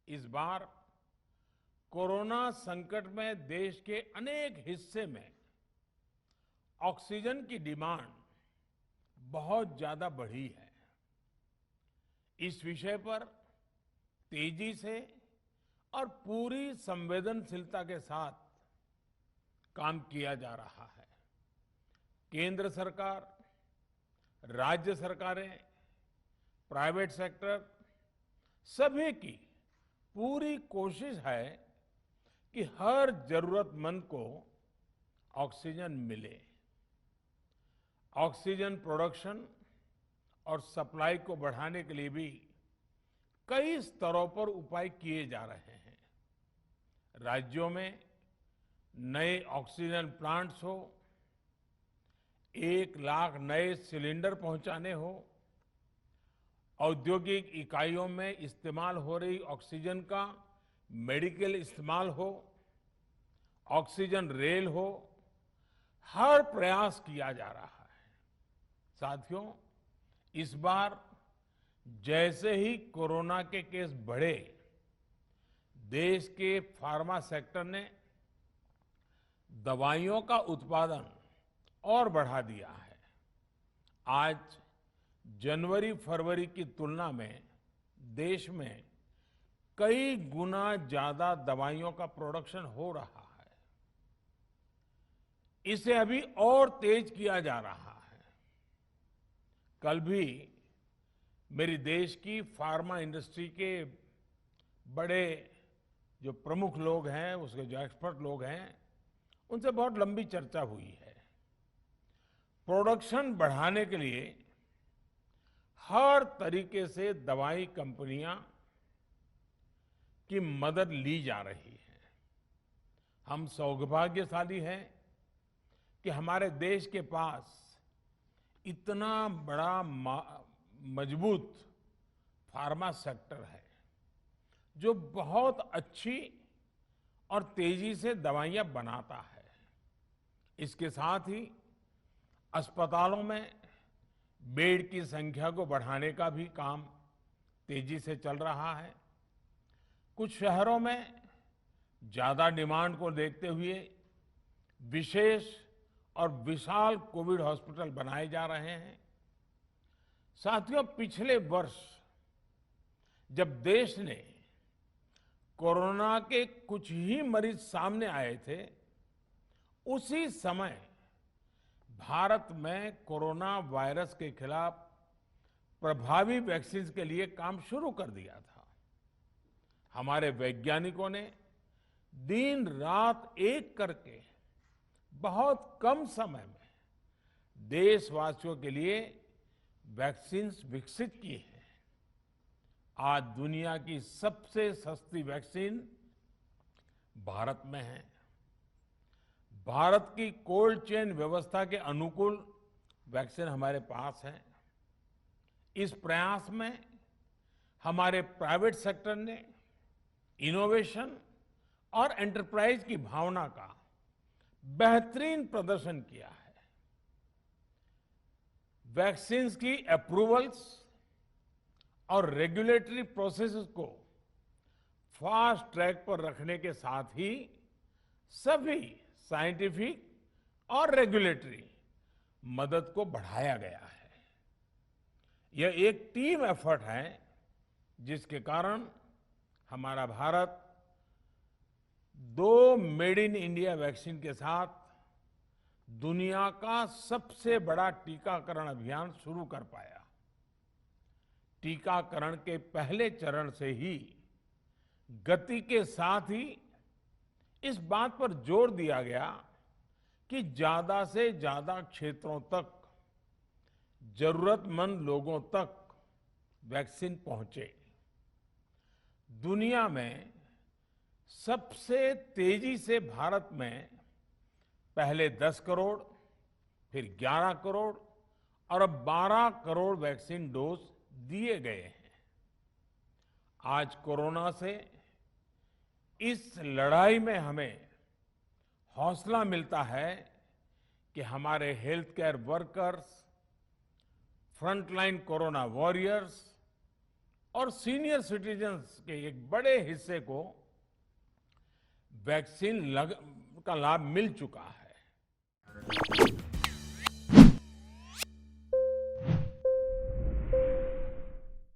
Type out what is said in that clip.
इस बार कोरोना संकट में देश के अनेक हिस्से में ऑक्सीजन की डिमांड बहुत ज्यादा बढ़ी है। इस विषय पर तेजी से और पूरी संवेदनशीलता के साथ काम किया जा रहा है। केंद्र सरकार, राज्य सरकारें, प्राइवेट सेक्टर सभी की पूरी कोशिश है कि हर जरूरतमंद को ऑक्सीजन मिले। ऑक्सीजन प्रोडक्शन और सप्लाई को बढ़ाने के लिए भी कई स्तरों पर उपाय किए जा रहे हैं। राज्यों में नए ऑक्सीजन प्लांट्स हो, 1 लाख नए सिलेंडर पहुंचाने हो, औद्योगिक इकाइयों में इस्तेमाल हो रही ऑक्सीजन का मेडिकल इस्तेमाल हो, ऑक्सीजन रेल हो, हर प्रयास किया जा रहा है। साथियों, इस बार जैसे ही कोरोना के केस बढ़े, देश के फार्मा सेक्टर ने दवाइयों का उत्पादन और बढ़ा दिया है। आज जनवरी-फरवरी की तुलना में देश में कई गुना ज्यादा दवाइयों का प्रोडक्शन हो रहा है। इसे अभी और तेज किया जा रहा है। कल भी मेरी देश की फार्मा इंडस्ट्री के बड़े जो प्रमुख लोग हैं, उसके जो एक्सपर्ट लोग हैं, उनसे बहुत लंबी चर्चा हुई है। प्रोडक्शन बढ़ाने के लिए हर तरीके से दवाई कंपनियां की मदद ली जा रही है। हम सौभाग्यशाली हैं कि हमारे देश के पास इतना बड़ा मजबूत फार्मा सेक्टर है जो बहुत अच्छी और तेजी से दवाइयां बनाता है। इसके साथ ही अस्पतालों में बेड की संख्या को बढ़ाने का भी काम तेजी से चल रहा है। कुछ शहरों में ज्यादा डिमांड को देखते हुए विशेष और विशाल कोविड हॉस्पिटल बनाए जा रहे हैं। साथियों, पिछले वर्ष जब देश ने कोरोना के कुछ ही मरीज सामने आए थे, उसी समय भारत में कोरोना वायरस के खिलाफ प्रभावी वैक्सीन के लिए काम शुरू कर दिया था। हमारे वैज्ञानिकों ने दिन रात एक करके बहुत कम समय में देशवासियों के लिए वैक्सीन विकसित की है। आज दुनिया की सबसे सस्ती वैक्सीन भारत में है। भारत की कोल्ड चेन व्यवस्था के अनुकूल वैक्सीन हमारे पास है। इस प्रयास में हमारे प्राइवेट सेक्टर ने इनोवेशन और एंटरप्राइज की भावना का बेहतरीन प्रदर्शन किया है। वैक्सीन की अप्रूवल्स और रेगुलेटरी प्रोसेसेस को फास्ट ट्रैक पर रखने के साथ ही सभी साइंटिफिक और रेगुलेटरी मदद को बढ़ाया गया है। यह एक टीम एफर्ट है जिसके कारण हमारा Bharat 2 made in India vaccine के साथ दुनिया का सबसे बड़ा टीकाकरण अभियान शुरू कर पाया। टीकाकरण के पहले चरण से ही गति के साथ ही इस बात पर जोर दिया गया कि ज्यादा से ज्यादा क्षेत्रों तक, जरूरतमंद लोगों तक वैक्सीन पहुंचे। दुनिया में सबसे तेजी से भारत में पहले 10 करोड़, फिर 11 करोड़ और अब 12 करोड़ वैक्सीन डोज दिए गए हैं। आज कोरोना से इस लड़ाई में हमें हौसला मिलता है कि हमारे health care workers, frontline corona warriors और सीनियर सिटीजन्स के एक बड़े हिस्से को वैक्सीन का लाभ मिल चुका है।